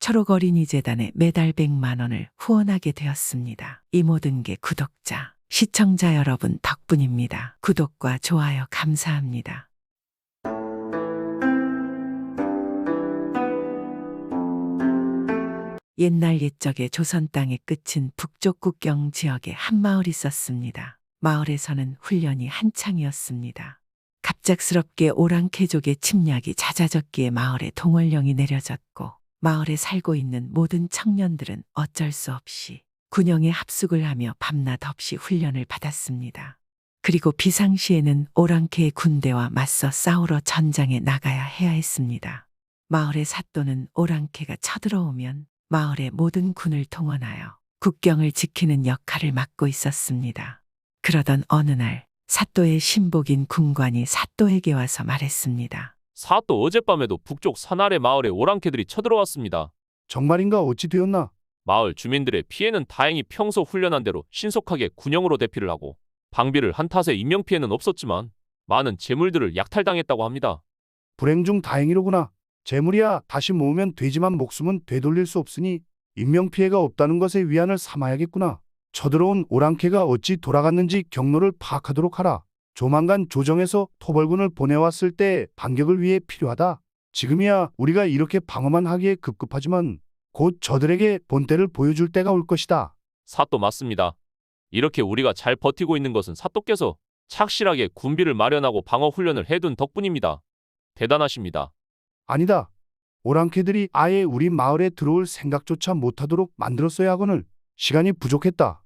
초록어린이재단에 매달 100만 원을 후원하게 되었습니다. 이 모든 게 구독자, 시청자 여러분 덕분입니다. 구독과 좋아요 감사합니다. 옛날 옛적에 조선 땅의 끝인 북쪽 국경 지역에 한 마을이 있었습니다. 마을에서는 훈련이 한창이었습니다. 갑작스럽게 오랑캐족의 침략이 잦아졌기에 마을에 동원령이 내려졌고 마을에 살고 있는 모든 청년들은 어쩔 수 없이 군영에 합숙을 하며 밤낮 없이 훈련을 받았습니다. 그리고 비상시에는 오랑캐의 군대와 맞서 싸우러 전장에 나가야 해야 했습니다. 마을의 사또는 오랑캐가 쳐들어오면 마을의 모든 군을 동원하여 국경을 지키는 역할을 맡고 있었습니다. 그러던 어느 날 사또의 신복인 군관이 사또에게 와서 말했습니다. 사또 어젯밤에도 북쪽 산 아래 마을에 오랑캐들이 쳐들어왔습니다. 정말인가 어찌 되었나? 마을 주민들의 피해는 다행히 평소 훈련한 대로 신속하게 군영으로 대피를 하고 방비를 한 탓에 인명피해는 없었지만 많은 재물들을 약탈당했다고 합니다. 불행 중 다행이로구나. 재물이야 다시 모으면 되지만 목숨은 되돌릴 수 없으니 인명피해가 없다는 것에 위안을 삼아야겠구나. 쳐들어온 오랑캐가 어찌 돌아갔는지 경로를 파악하도록 하라. 조만간 조정에서 토벌군을 보내왔을 때 반격을 위해 필요하다. 지금이야 우리가 이렇게 방어만 하기에 급급하지만 곧 저들에게 본때를 보여줄 때가 올 것이다. 사또 맞습니다. 이렇게 우리가 잘 버티고 있는 것은 사또께서 착실하게 군비를 마련하고 방어 훈련을 해둔 덕분입니다. 대단하십니다. 아니다. 오랑캐들이 아예 우리 마을에 들어올 생각조차 못하도록 만들었어야 하거늘 시간이 부족했다.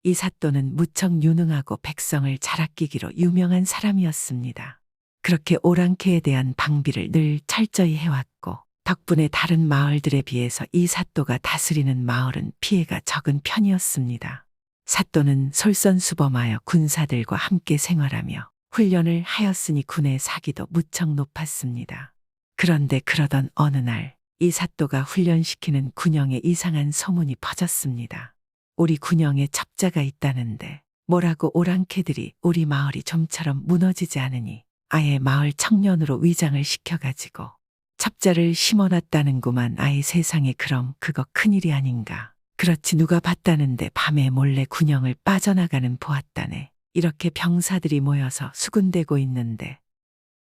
이 사또는 무척 유능하고 백성을 잘 아끼기로 유명한 사람이었습니다. 그렇게 오랑캐에 대한 방비를 늘 철저히 해왔고 덕분에 다른 마을들에 비해서 이 사또가 다스리는 마을은 피해가 적은 편이었습니다. 사또는 솔선수범하여 군사들과 함께 생활하며 훈련을 하였으니 군의 사기도 무척 높았습니다. 그런데 그러던 어느 날 이 사또가 훈련시키는 군영에 이상한 소문이 퍼졌습니다. 우리 군영에 첩자가 있다는데 뭐라고 오랑캐들이 우리 마을이 좀처럼 무너지지 않으니 아예 마을 청년으로 위장을 시켜가지고 첩자를 심어놨다는구만. 아예 세상에 그럼 그거 큰일이 아닌가. 그렇지 누가 봤다는데 밤에 몰래 군영을 빠져나가는 보았다네. 이렇게 병사들이 모여서 수군대고 있는데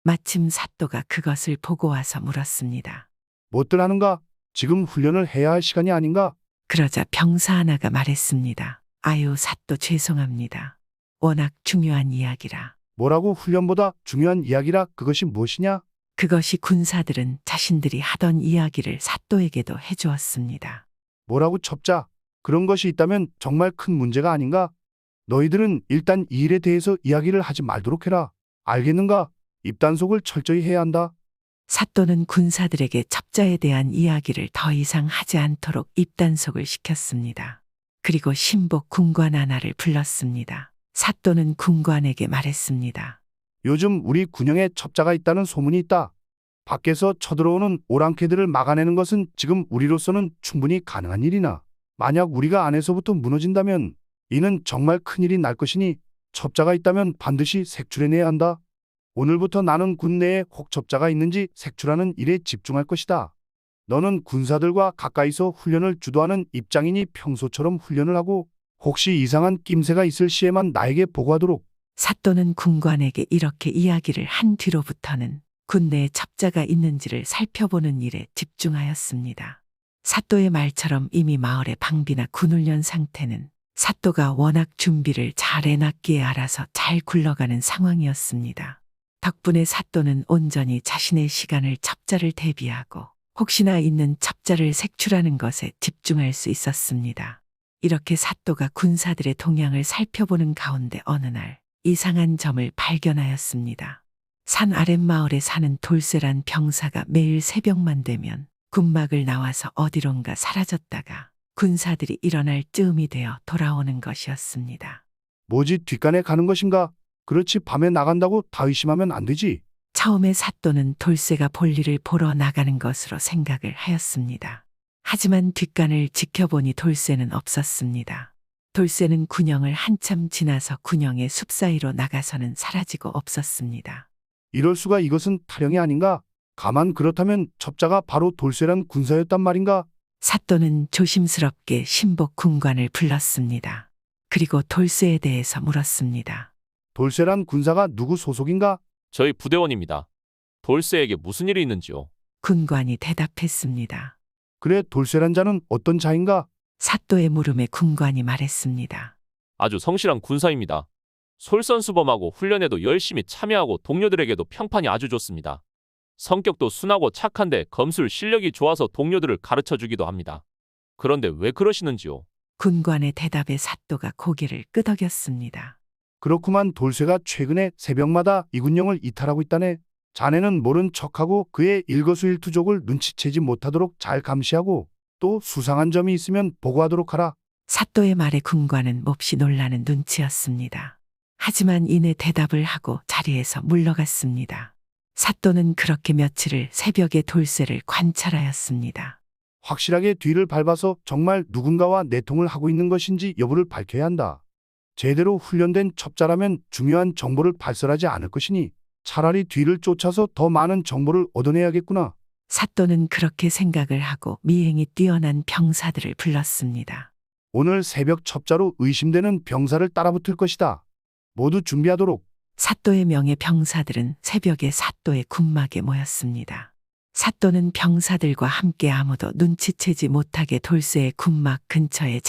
마침 사또가 그것을 보고 와서 물었습니다. 못들 하는가? 지금 훈련을 해야 할 시간이 아닌가? 그러자 병사 하나가 말했습니다. 아유 사또 죄송합니다. 워낙 중요한 이야기라. 뭐라고 훈련보다 중요한 이야기라 그것이 무엇이냐? 그것이 군사들은 자신들이 하던 이야기를 사또에게도 해주었습니다. 뭐라고 첩자? 그런 것이 있다면 정말 큰 문제가 아닌가? 너희들은 일단 이 일에 대해서 이야기를 하지 말도록 해라. 알겠는가? 입단속을 철저히 해야 한다. 사또는 군사들에게 첩자에 대한 이야기를 더 이상 하지 않도록 입단속을 시켰습니다. 그리고 신복 군관 하나를 불렀습니다. 사또는 군관에게 말했습니다. 요즘 우리 군영에 첩자가 있다는 소문이 있다. 밖에서 쳐들어오는 오랑캐들을 막아내는 것은 지금 우리로서는 충분히 가능한 일이나 만약 우리가 안에서부터 무너진다면 이는 정말 큰일이 날 것이니 첩자가 있다면 반드시 색출해내야 한다. 오늘부터 나는 군 내에 혹 첩자가 있는지 색출하는 일에 집중할 것이다. 너는 군사들과 가까이서 훈련을 주도하는 입장이니 평소처럼 훈련을 하고 혹시 이상한 낌새가 있을 시에만 나에게 보고하도록. 사또는 군관에게 이렇게 이야기를 한 뒤로부터는 군 내에 첩자가 있는지를 살펴보는 일에 집중하였습니다. 사또의 말처럼 이미 마을의 방비나 군훈련 상태는 사또가 워낙 준비를 잘 해놨기에 알아서 잘 굴러가는 상황이었습니다. 덕분에 사또는 온전히 자신의 시간을 첩자를 대비하고 혹시나 있는 첩자를 색출하는 것에 집중할 수 있었습니다. 이렇게 사또가 군사들의 동향을 살펴보는 가운데 어느 날 이상한 점을 발견하였습니다. 산 아랫마을에 사는 돌쇠란 병사가 매일 새벽만 되면 군막을 나와서 어디론가 사라졌다가 군사들이 일어날 즈음이 되어 돌아오는 것이었습니다. 뭐지 뒷간에 가는 것인가? 그렇지 밤에 나간다고 다 의심하면 안 되지. 처음에 사또는 돌쇠가 볼일을 보러 나가는 것으로 생각을 하였습니다. 하지만 뒷간을 지켜보니 돌쇠는 없었습니다. 돌쇠는 군영을 한참 지나서 군영의 숲 사이로 나가서는 사라지고 없었습니다. 이럴 수가. 이것은 타령이 아닌가? 가만 그렇다면 첩자가 바로 돌쇠란 군사였단 말인가? 사또는 조심스럽게 신복 군관을 불렀습니다. 그리고 돌쇠에 대해서 물었습니다. 돌쇠란 군사가 누구 소속인가? 저희 부대원입니다. 돌쇠에게 무슨 일이 있는지요? 군관이 대답했습니다. 그래, 돌쇠란 자는 어떤 자인가? 사또의 물음에 군관이 말했습니다. 아주 성실한 군사입니다. 솔선수범하고 훈련에도 열심히 참여하고 동료들에게도 평판이 아주 좋습니다. 성격도 순하고 착한데 검술 실력이 좋아서 동료들을 가르쳐 주기도 합니다. 그런데 왜 그러시는지요? 군관의 대답에 사또가 고개를 끄덕였습니다. 그렇구만, 돌쇠가 최근에 새벽마다 이군령을 이탈하고 있다네. 자네는 모른 척하고 그의 일거수일투족을 눈치채지 못하도록 잘 감시하고 또 수상한 점이 있으면 보고하도록 하라. 사또의 말에 군관은 몹시 놀라는 눈치였습니다. 하지만 이내 대답을 하고 자리에서 물러갔습니다. 사또는 그렇게 며칠을 새벽에 돌쇠를 관찰하였습니다. 확실하게 뒤를 밟아서 정말 누군가와 내통을 하고 있는 것인지 여부를 밝혀야 한다. 제대로 훈련된 첩자라면 중요한 정보를 발설하지 않을 것이니 차라리 뒤를 쫓아서 더 많은 정보를 얻어내야겠구나. 사또는 그렇게 생각을 하고 미행이 뛰어난 병사들을 불렀습니다. 오늘 새벽 첩자로 의심되는 병사를 따라붙을 것이다. 모두 준비하도록. 사또의 명예 병사들은 새벽에 사또의 군막에 모였습니다. 사또는 병사들과 함께 아무도 눈치채지 못하게 돌쇠의 군막 근처에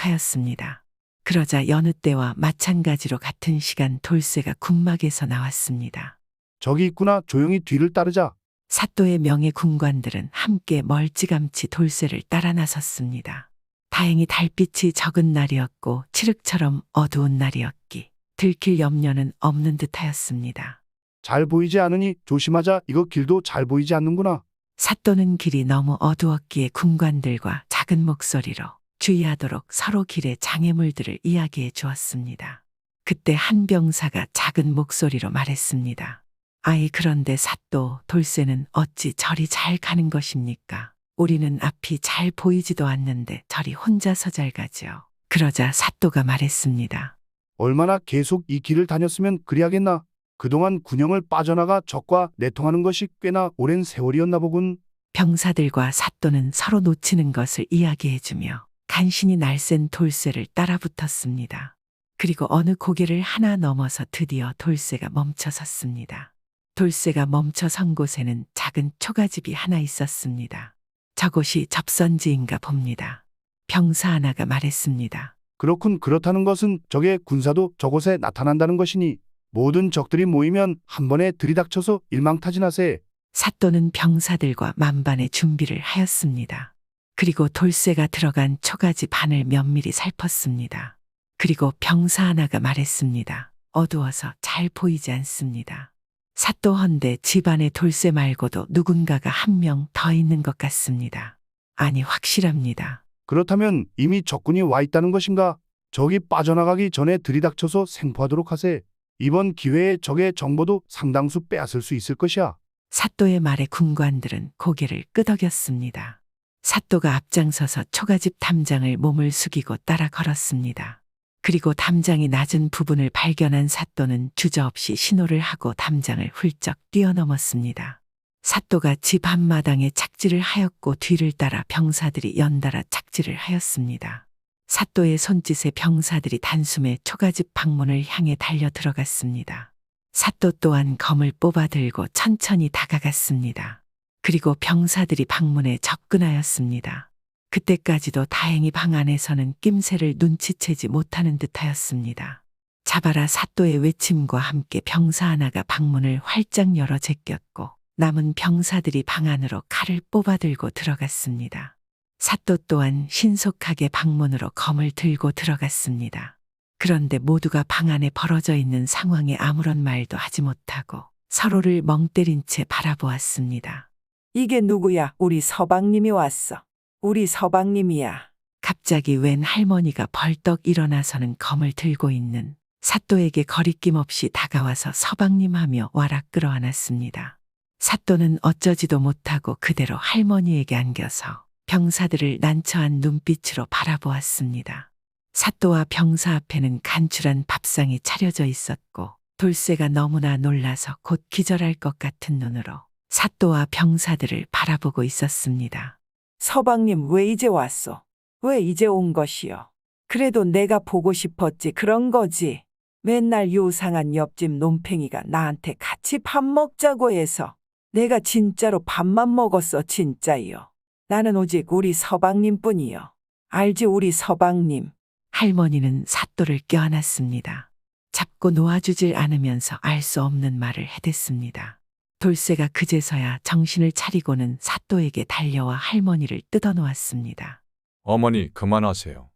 잠복하였습니다. 그러자 여느 때와 마찬가지로 같은 시간 돌쇠가 군막에서 나왔습니다. 저기 있구나. 조용히 뒤를 따르자. 사또의 명예 군관들은 함께 멀찌감치 돌쇠를 따라 나섰습니다. 다행히 달빛이 적은 날이었고 칠흑처럼 어두운 날이었기 들킬 염려는 없는 듯하였습니다. 잘 보이지 않으니 조심하자. 이거 길도 잘 보이지 않는구나. 사또는 길이 너무 어두웠기에 군관들과 작은 목소리로 주의하도록 서로 길의 장애물들을 이야기해 주었습니다. 그때 한 병사가 작은 목소리로 말했습니다. 아이, 그런데 사또, 돌쇠는 어찌 저리 잘 가는 것입니까? 우리는 앞이 잘 보이지도 않는데 저리 혼자서 잘 가지요. 그러자 사또가 말했습니다. 얼마나 계속 이 길을 다녔으면 그리하겠나. 그동안 군영을 빠져나가 적과 내통하는 것이 꽤나 오랜 세월이었나 보군. 병사들과 사또는 서로 놓치는 것을 이야기해주며 간신히 날쌘 돌쇠를 따라붙었습니다. 그리고 어느 고개를 하나 넘어서 드디어 돌쇠가 멈춰섰습니다. 돌쇠가 멈춰선 곳에는 작은 초가집이 하나 있었습니다. 저곳이 접선지인가 봅니다. 병사 하나가 말했습니다. 그렇군. 그렇다는 것은 적의 군사도 저곳에 나타난다는 것이니 모든 적들이 모이면 한 번에 들이닥쳐서 일망타진하세. 사또는 병사들과 만반의 준비를 하였습니다. 그리고 돌쇠가 들어간 초가집 안을 면밀히 살폈습니다. 그리고 병사 하나가 말했습니다. 어두워서 잘 보이지 않습니다. 사또헌데 집안에 돌쇠 말고도 누군가가 한 명 더 있는 것 같습니다. 아니, 확실합니다. 그렇다면 이미 적군이 와 있다는 것인가? 적이 빠져나가기 전에 들이닥쳐서 생포하도록 하세. 이번 기회에 적의 정보도 상당수 빼앗을 수 있을 것이야. 사또의 말에 군관들은 고개를 끄덕였습니다. 사또가 앞장서서 초가집 담장을 몸을 숙이고 따라 걸었습니다. 그리고 담장이 낮은 부분을 발견한 사또는 주저없이 신호를 하고 담장을 훌쩍 뛰어넘었습니다. 사또가 집 앞마당에 착지를 하였고 뒤를 따라 병사들이 연달아 착지를 하였습니다. 사또의 손짓에 병사들이 단숨에 초가집 방문을 향해 달려 들어갔습니다. 사또 또한 검을 뽑아 들고 천천히 다가갔습니다. 그리고 병사들이 방문에 접근하였습니다. 그때까지도 다행히 방 안에서는 낌새를 눈치채지 못하는 듯하였습니다. 잡아라 사또의 외침과 함께 병사 하나가 방문을 활짝 열어 제꼈고 남은 병사들이 방 안으로 칼을 뽑아 들고 들어갔습니다. 사또 또한 신속하게 방문으로 검을 들고 들어갔습니다. 그런데 모두가 방 안에 벌어져 있는 상황에 아무런 말도 하지 못하고 서로를 멍 때린 채 바라보았습니다. 이게 누구야? 우리 서방님이 왔어. 우리 서방님이야. 갑자기 웬 할머니가 벌떡 일어나서는 검을 들고 있는 사또에게 거리낌 없이 다가와서 서방님 하며 와락 끌어안았습니다. 사또는 어쩌지도 못하고 그대로 할머니에게 안겨서 병사들을 난처한 눈빛으로 바라보았습니다. 사또와 병사 앞에는 간출한 밥상이 차려져 있었고 돌쇠가 너무나 놀라서 곧 기절할 것 같은 눈으로 사또와 병사들을 바라보고 있었습니다. 서방님 왜 이제 왔소? 왜 이제 온 것이요? 그래도 내가 보고 싶었지 그런 거지. 맨날 요상한 옆집 논팽이가 나한테 같이 밥 먹자고 해서 내가 진짜로 밥만 먹었어 진짜요. 나는 오직 우리 서방님뿐이요. 알지 우리 서방님. 할머니는 사또를 껴안았습니다. 잡고 놓아주질 않으면서 알 수 없는 말을 해댔습니다. 돌쇠가 그제서야 정신을 차리고는 사또에게 달려와 할머니를 뜯어놓았습니다. 어머니 그만하세요.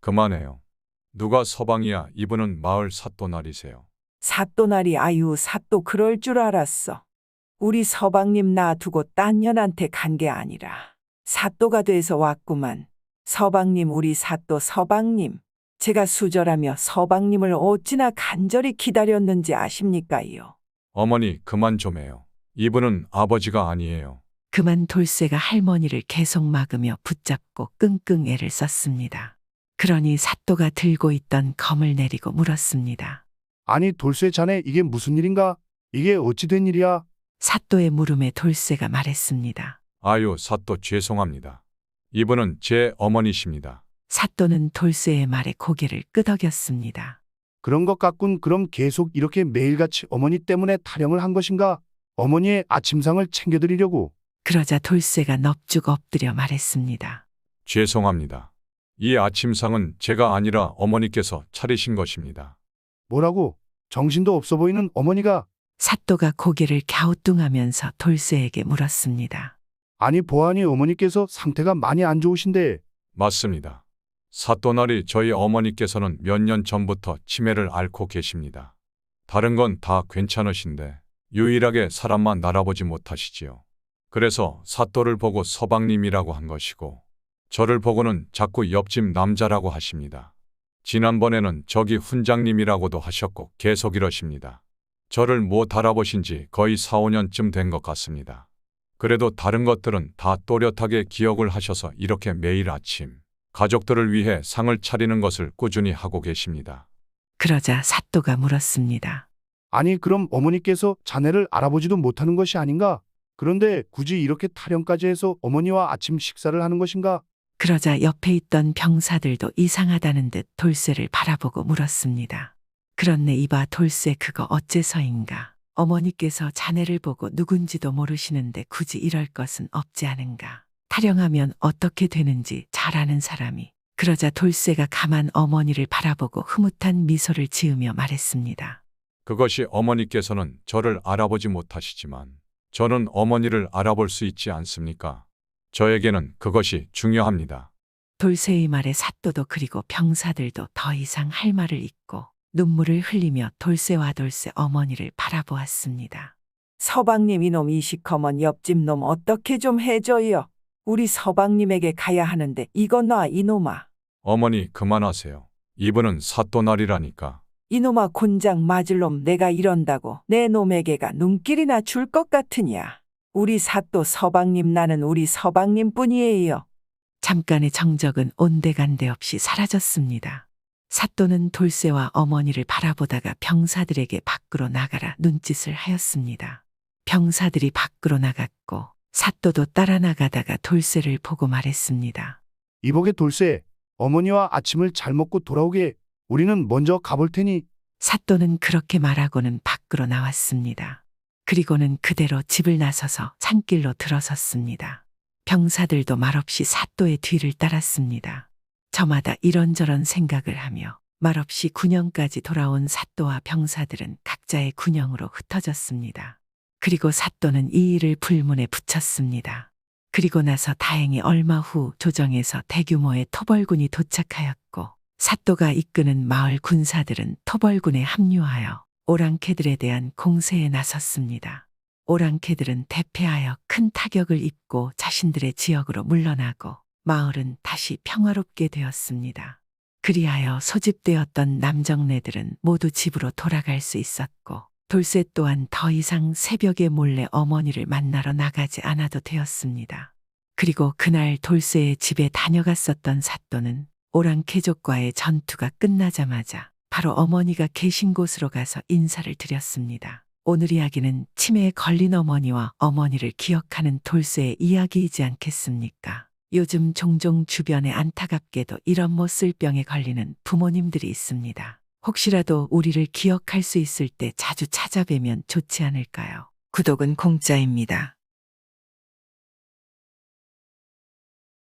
그만해요. 누가 서방이야. 이분은 마을 사또날이세요. 사또날이 아유 사또 그럴 줄 알았어. 우리 서방님 놔두고 딴 년한테 간 게 아니라 사또가 돼서 왔구만. 서방님 우리 사또 서방님. 제가 수절하며 서방님을 어찌나 간절히 기다렸는지 아십니까요? 어머니 그만 좀 해요. 이분은 아버지가 아니에요. 그만 돌쇠가 할머니를 계속 막으며 붙잡고 끙끙 애를 썼습니다. 그러니 사또가 들고 있던 검을 내리고 물었습니다. 아니 돌쇠 자네 이게 무슨 일인가? 이게 어찌 된 일이야? 사또의 물음에 돌쇠가 말했습니다. 아유 사또 죄송합니다. 이분은 제 어머니십니다. 사또는 돌쇠의 말에 고개를 끄덕였습니다. 그런 것 같군. 그럼 계속 이렇게 매일같이 어머니 때문에 타령을 한 것인가? 어머니의 아침상을 챙겨드리려고. 그러자 돌쇠가 넙죽 엎드려 말했습니다. 죄송합니다. 이 아침상은 제가 아니라 어머니께서 차리신 것입니다. 뭐라고? 정신도 없어 보이는 어머니가. 사또가 고개를 갸우뚱하면서 돌쇠에게 물었습니다. 아니 보아하니 어머니께서 상태가 많이 안 좋으신데. 맞습니다. 사또날이 저희 어머니께서는 몇 년 전부터 치매를 앓고 계십니다. 다른 건 다 괜찮으신데 유일하게 사람만 알아보지 못하시지요. 그래서 사또를 보고 서방님이라고 한 것이고 저를 보고는 자꾸 옆집 남자라고 하십니다. 지난번에는 저기 훈장님이라고도 하셨고 계속 이러십니다. 저를 못 알아보신 지 거의 4, 5년쯤 된 것 같습니다. 그래도 다른 것들은 다 또렷하게 기억을 하셔서 이렇게 매일 아침 가족들을 위해 상을 차리는 것을 꾸준히 하고 계십니다. 그러자 사또가 물었습니다. 아니 그럼 어머니께서 자네를 알아보지도 못하는 것이 아닌가? 그런데 굳이 이렇게 타령까지 해서 어머니와 아침 식사를 하는 것인가? 그러자 옆에 있던 병사들도 이상하다는 듯 돌쇠를 바라보고 물었습니다. 그렇네 이봐 돌쇠 그거 어째서인가? 어머니께서 자네를 보고 누군지도 모르시는데 굳이 이럴 것은 없지 않은가? 타령하면 어떻게 되는지 잘 아는 사람이. 그러자 돌쇠가 가만 어머니를 바라보고 흐뭇한 미소를 지으며 말했습니다. 그것이 어머니께서는 저를 알아보지 못하시지만 저는 어머니를 알아볼 수 있지 않습니까? 저에게는 그것이 중요합니다. 돌쇠의 말에 사또도 그리고 병사들도 더 이상 할 말을 잇고 눈물을 흘리며 돌쇠와 돌쇠 어머니를 바라보았습니다. 서방님 이놈 이 시커먼 옆집 놈 어떻게 좀 해줘요. 우리 서방님에게 가야 하는데 이거 놔 이놈아. 어머니 그만하세요. 이분은 사또날이라니까. 이놈아 곤장 맞을 놈 내가 이런다고 내 놈에게가 눈길이나 줄 것 같으냐. 우리 사또 서방님 나는 우리 서방님뿐이에요. 잠깐의 정적은 온데간데 없이 사라졌습니다. 사또는 돌쇠와 어머니를 바라보다가 병사들에게 밖으로 나가라 눈짓을 하였습니다. 병사들이 밖으로 나갔고 사또도 따라 나가다가 돌쇠를 보고 말했습니다. 이복의 돌쇠, 어머니와 아침을 잘 먹고 돌아오게. 우리는 먼저 가볼 테니. 사또는 그렇게 말하고는 밖으로 나왔습니다. 그리고는 그대로 집을 나서서 산길로 들어섰습니다. 병사들도 말없이 사또의 뒤를 따랐습니다. 저마다 이런저런 생각을 하며 말없이 군영까지 돌아온 사또와 병사들은 각자의 군영으로 흩어졌습니다. 그리고 사또는 이 일을 불문에 붙였습니다. 그리고 나서 다행히 얼마 후 조정에서 대규모의 토벌군이 도착하였고 사또가 이끄는 마을 군사들은 토벌군에 합류하여 오랑캐들에 대한 공세에 나섰습니다. 오랑캐들은 대패하여 큰 타격을 입고 자신들의 지역으로 물러나고 마을은 다시 평화롭게 되었습니다. 그리하여 소집되었던 남정네들은 모두 집으로 돌아갈 수 있었고 돌쇠 또한 더 이상 새벽에 몰래 어머니를 만나러 나가지 않아도 되었습니다. 그리고 그날 돌쇠의 집에 다녀갔었던 사또는 오랑캐족과의 전투가 끝나자마자 바로 어머니가 계신 곳으로 가서 인사를 드렸습니다. 오늘 이야기는 치매에 걸린 어머니와 어머니를 기억하는 돌쇠의 이야기이지 않겠습니까? 요즘 종종 주변에 안타깝게도 이런 못쓸병에 걸리는 부모님들이 있습니다. 혹시라도 우리를 기억할 수 있을 때 자주 찾아뵈면 좋지 않을까요? 구독은 공짜입니다.